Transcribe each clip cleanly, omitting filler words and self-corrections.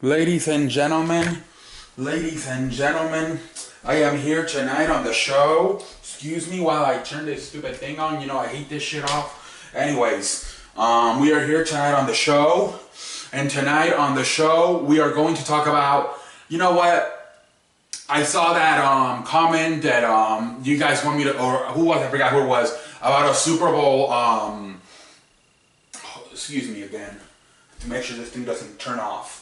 Ladies and gentlemen, I am here tonight on the show. Excuse me while I turn this stupid thing on. You know I hate this shit off. Anyways, we are here tonight on the show, and tonight on the show we are going to talk about. You know what? I saw that comment that you guys want me to, or who was, I forgot who it was, about a Super Bowl. Excuse me again, to make sure this thing doesn't turn off.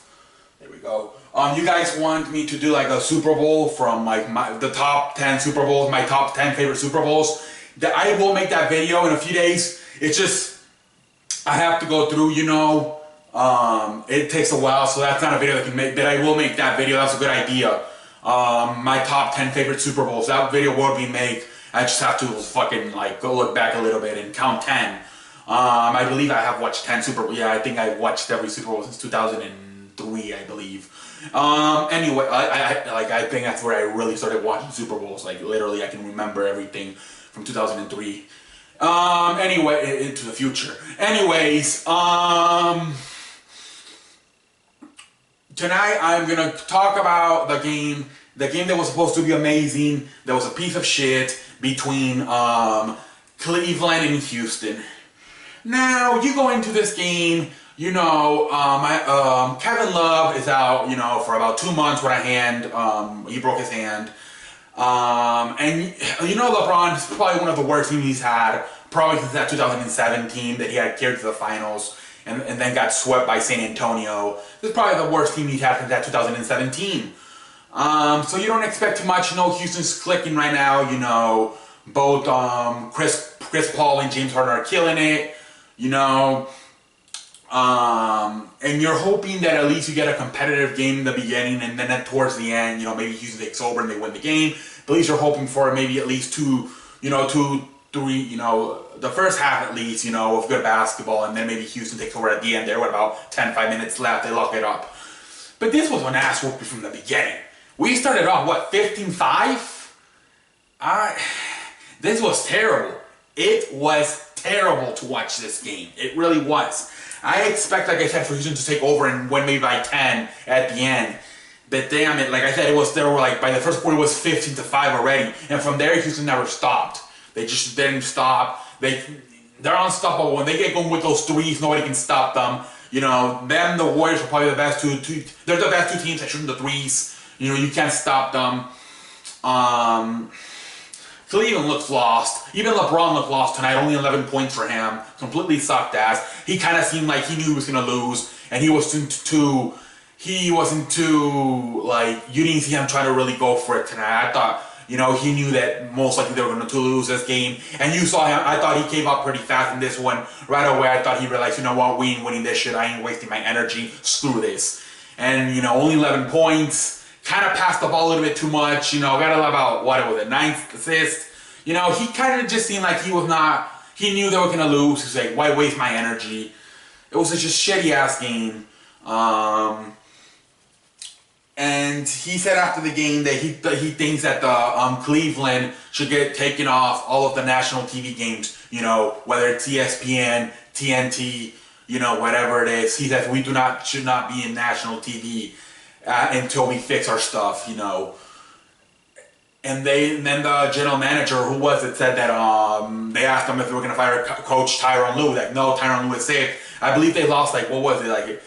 There we go. You guys want me to do like a Super Bowl from like the top 10 Super Bowls, my top 10 favorite Super Bowls. I will make that video in a few days. It's just, I have to go through, you know, it takes a while, so that's not a video that can make, but I will make that video. That's a good idea. My top 10 favorite Super Bowls. That video will be made. I just have to fucking like go look back a little bit and count 10. I believe I have watched 10 Super Bowls. Yeah, I think I watched every Super Bowl since 2003, I believe. Anyway, I think that's where I really started watching Super Bowls. Like literally, I can remember everything from 2003. Anyway, into the future. Anyways, tonight I'm gonna talk about the game that was supposed to be amazing, that was a piece of shit, between Cleveland and Houston. Now, you go into this game, you know, Kevin Love is out, you know, for about 2 months with a hand, he broke his hand. And, you know, LeBron is probably one of the worst teams he's had, probably since that 2017 that he had carried to the finals and then got swept by San Antonio. This is probably the worst team he's had since that 2017. So you don't expect too much. You know, Houston's clicking right now, you know, both Chris Paul and James Harden are killing it, you know. And you're hoping that at least you get a competitive game in the beginning, and then towards the end, you know, maybe Houston takes over and they win the game. But at least you're hoping for maybe at least two, three, you know, the first half at least, you know, of good basketball, and then maybe Houston takes over at the end there with about 5 minutes left, they lock it up. But this was an ass whooping from the beginning. We started off, what, 15-5? This was terrible. It was terrible to watch this game. It really was. I expect, like I said, for Houston to take over and win maybe by 10 at the end. But damn it, like I said, they were like, by the first quarter it was 15-5 already. And from there, Houston never stopped. They just didn't stop. They're unstoppable. When they get going with those threes, nobody can stop them. You know, them, the Warriors are probably the best two. They're the best two teams at shooting the threes. You know, you can't stop them. Cleveland looks lost. Even LeBron looked lost tonight. Only 11 points for him. Completely sucked ass. He kind of seemed like he knew he was going to lose. And he wasn't too, like, you didn't see him trying to really go for it tonight. I thought, you know, he knew that most likely they were going to lose this game. And you saw him. I thought he came up pretty fast in this one. Right away, I thought he realized, you know what, we ain't winning this shit. I ain't wasting my energy. Screw this. And, you know, only 11 points. Kind of passed the ball a little bit too much, you know, got about, what was it, 9th assist. You know, he kind of just seemed like he knew they were going to lose. He's like, why waste my energy? It was such a shitty-ass game. And he said after the game that he thinks that the Cleveland should get taken off all of the national TV games, you know, whether it's ESPN, TNT, you know, whatever it is. He says we should not be in national TV until we fix our stuff, you know. And then the general manager, who was it, said that they asked him if they were going to fire Coach Tyronn Lue. Like, no, Tyronn Lue is safe. I believe they lost, like, what was it, like,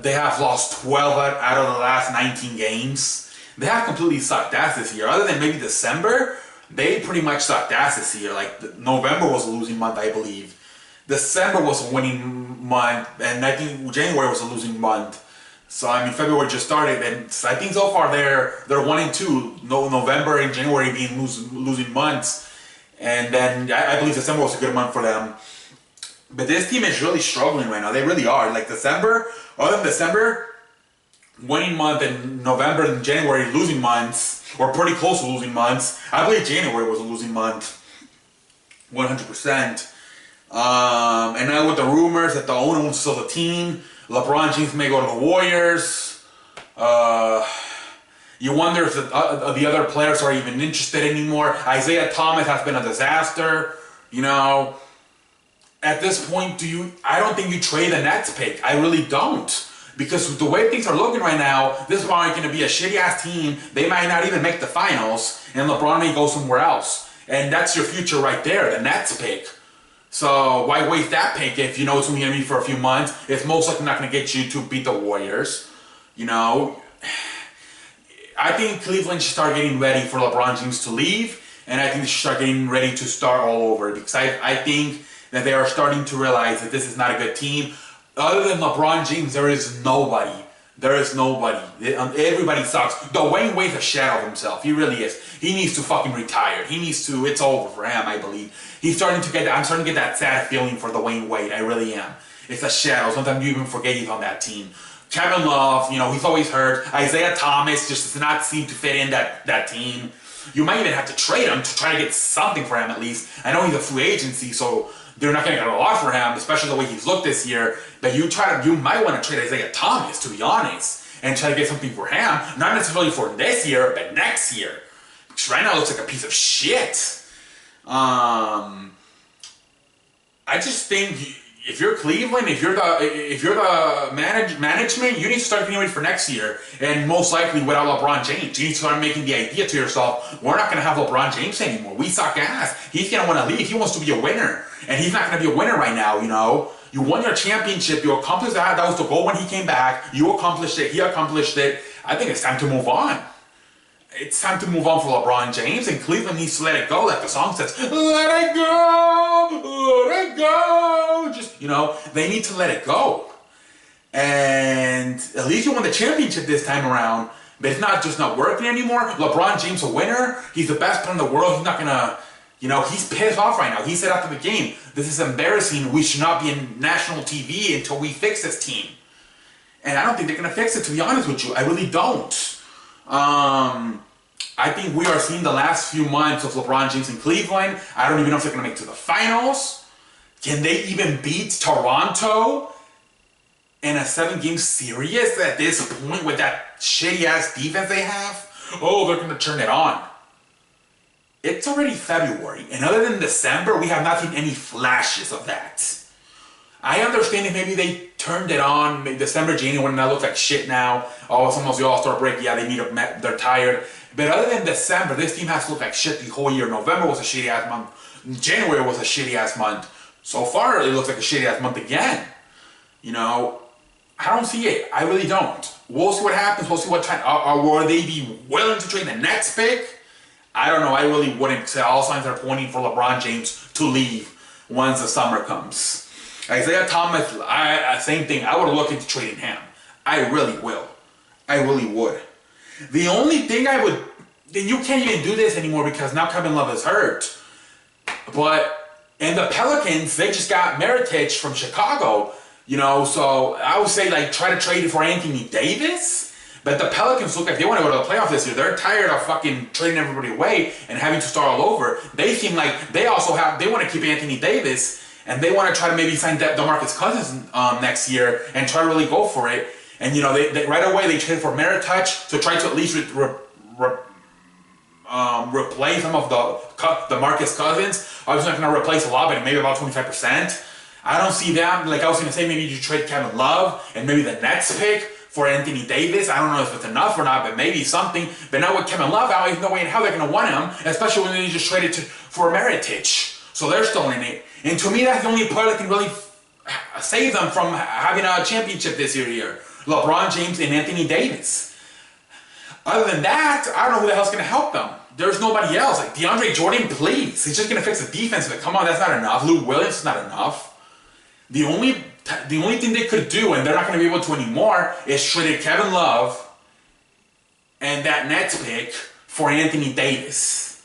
they have lost 12 out of the last 19 games. They have completely sucked ass this year. Other than maybe December, they pretty much sucked ass this year. Like, November was a losing month, I believe. December was a winning month, and I think January was a losing month. So, I mean, February just started, and I think so far they're 1-2. November and January being losing months. And then I believe December was a good month for them. But this team is really struggling right now. They really are. Like December, other than December, winning month, and November and January losing months, or pretty close to losing months. I believe January was a losing month, 100%. And now with the rumors that the owner wants to sell the team, LeBron James may go to the Warriors. You wonder if the other players are even interested anymore. Isaiah Thomas has been a disaster. You know, at this point, I don't think you trade the Nets pick. I really don't. Because the way things are looking right now, this is probably going to be a shitty-ass team. They might not even make the finals, and LeBron may go somewhere else. And that's your future right there, the Nets pick. So why waste that pick if you know it's only going to be for a few months? It's most likely not going to get you to beat the Warriors. You know, I think Cleveland should start getting ready for LeBron James to leave, and I think they should start getting ready to start all over, because I think that they are starting to realize that this is not a good team. Other than LeBron James, there is nobody. There is nobody. Everybody sucks. Dwayne Wade's a shadow of himself. He really is. He needs to fucking retire. He needs to. It's over for him, I believe. I'm starting to get that sad feeling for Dwayne Wade. I really am. It's a shadow. Sometimes you even forget he's on that team. Kevin Love, you know, he's always hurt. Isaiah Thomas just does not seem to fit in that team. You might even have to trade him to try to get something for him at least. I know he's a free agency, so they're not going to get a lot for him, especially the way he's looked this year. But you might want to trade Isaiah Thomas, to be honest, and try to get something for him. Not necessarily for this year, but next year. Because right now it looks like a piece of shit. I just think if you're Cleveland, if you're the management, you need to start getting ready for next year. And most likely without LeBron James, you need to start making the idea to yourself: we're not going to have LeBron James anymore. We suck ass. He's going to want to leave. He wants to be a winner, and he's not going to be a winner right now. You know, you won your championship. You accomplished that. That was the goal when he came back. You accomplished it. He accomplished it. I think it's time to move on. It's time to move on for LeBron James, and Cleveland needs to let it go, like the song says. Let it go, let it go. Just, you know, they need to let it go. And at least you won the championship this time around, but it's not just not working anymore. LeBron James a winner. He's the best player in the world. He's not gonna, you know, he's pissed off right now. He said after the game, "This is embarrassing. We should not be in national TV until we fix this team." And I don't think they're gonna fix it, to be honest with you. I really don't. I think we are seeing the last few months of LeBron James in Cleveland. I don't even know if they're going to make it to the finals. Can they even beat Toronto in a 7-game series at this point with that shitty-ass defense they have? Oh, they're going to turn it on. It's already February, and other than December, we have not seen any flashes of that. I understand if maybe they turned it on December, January, and that looks like shit now. Oh, it's almost the All-Star break. Yeah, they're tired. But other than December, this team has to look like shit the whole year. November was a shitty-ass month. January was a shitty-ass month. So far, it looks like a shitty-ass month again. You know, I don't see it. I really don't. We'll see what happens. We'll see what time. Will they be willing to trade the next pick? I don't know. I really wouldn't. All signs are pointing for LeBron James to leave once the summer comes. Isaiah Thomas, same thing. I would look into trading him. I really will. I really would. The only thing you can't even do this anymore because now Kevin Love is hurt. And the Pelicans, they just got Mirotic from Chicago, you know, so I would say like try to trade it for Anthony Davis. But the Pelicans look like they want to go to the playoffs this year. They're tired of fucking trading everybody away and having to start all over. They seem like they want to keep Anthony Davis, and they want to try to maybe sign DeMarcus Cousins next year and try to really go for it. And, you know, they right away they traded for Mirotic to try to at least replace some of the Marcus Cousins. I was not going to replace a lot, but maybe about 25%. I don't see them. Like I was going to say, maybe you trade Kevin Love and maybe the next pick for Anthony Davis. I don't know if it's enough or not, but maybe something. But now with Kevin Love out, there's no way in hell they're going to want him, especially when they just traded for Mirotic. So they're still in it. And to me, that's the only player that can really save them from having a championship this year here. LeBron James and Anthony Davis. Other than that, I don't know who the hell's going to help them. There's nobody else. Like DeAndre Jordan, please. He's just going to fix the defense, but come on, that's not enough. Lou Williams is not enough. The only thing they could do, and they're not going to be able to anymore, is trade Kevin Love and that Nets pick for Anthony Davis.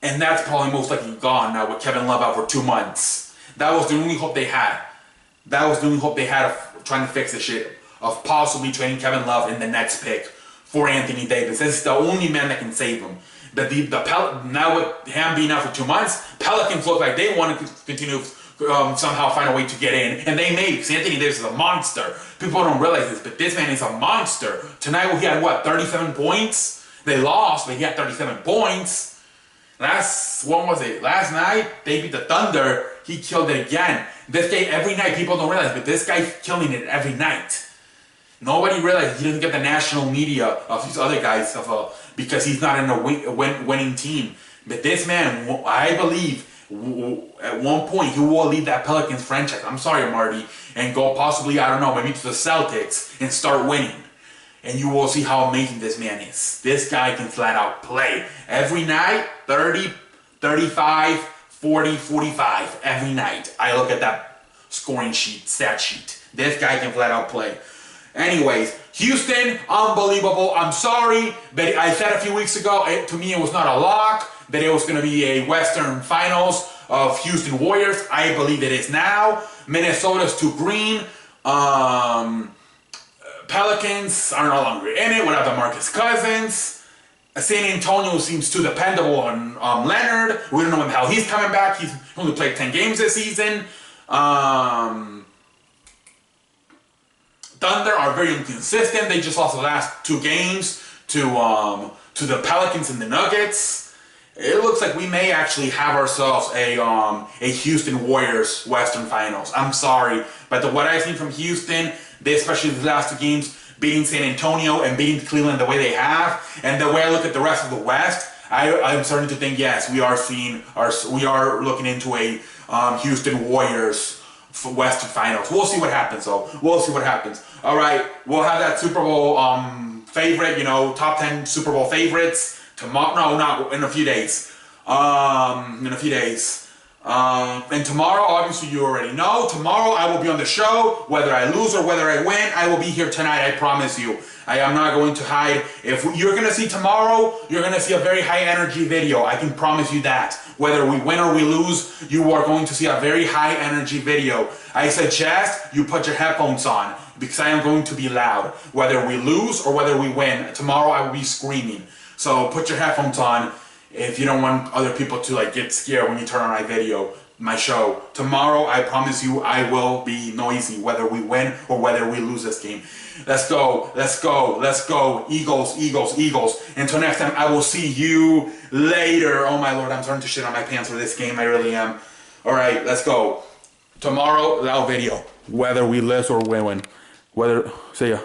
And that's probably most likely gone now with Kevin Love out for 2 months. That was the only hope they had. That was the only hope they had of trying to fix the shit, of possibly trading Kevin Love in the Nets pick for Anthony Davis. This is the only man that can save him. But now with him being out for 2 months, Pelicans look like they want to continue somehow find a way to get in. And they may, because Anthony Davis is a monster. People don't realize this, but this man is a monster. Tonight he had, 37 points? They lost, but he had 37 points. Last night, they beat the Thunder. He killed it again. This guy, every night, people don't realize, but this guy's killing it every night. Nobody realizes he doesn't get the national media of these other guys because he's not in a winning team. But this man, I believe, at one point he will leave that Pelicans franchise. I'm sorry, Marty, and go possibly, I don't know, maybe to the Celtics and start winning. And you will see how amazing this man is. This guy can flat out play. Every night, 30, 35, 40, 45. Every night. I look at that scoring sheet, stat sheet. This guy can flat out play. Anyways, Houston, unbelievable. I'm sorry, but I said a few weeks ago, to me it was not a lock, that it was going to be a Western Finals of Houston Warriors. I believe it is now. Minnesota's too green. Pelicans are no longer in it without DeMarcus Cousins. San Antonio seems too dependable on Leonard. We don't know when the hell he's coming back. He's only played 10 games this season. Thunder are very inconsistent. They just lost the last 2 games to the Pelicans and the Nuggets. It looks like we may actually have ourselves a Houston Warriors Western Finals. I'm sorry, but what I've seen from Houston, especially the last 2 games, beating San Antonio and beating Cleveland the way they have, and the way I look at the rest of the West, I'm starting to think yes, we are looking into a Houston Warriors Western Finals. We'll see what happens, though. We'll see what happens. All right, we'll have that Super Bowl favorite, top 10 Super Bowl favorites tomorrow. No, not in a few days. And tomorrow, obviously, you already know. Tomorrow, I will be on the show. Whether I lose or whether I win, I will be here tonight. I promise you. I am not going to hide. If you're going to see tomorrow, you're going to see a very high energy video. I can promise you that. Whether we win or we lose, you are going to see a very high energy video. I suggest you put your headphones on because I am going to be loud. Whether we lose or whether we win, tomorrow I will be screaming. So put your headphones on if you don't want other people to get scared when you turn on my show. Tomorrow, I promise you, I will be noisy whether we win or whether we lose this game. Let's go, let's go, let's go. Eagles, Eagles, Eagles. Until next time, I will see you later. Oh my Lord, I'm starting to shit on my pants for this game. I really am. All right, let's go. Tomorrow, loud video. Whether we lose or we win. See ya.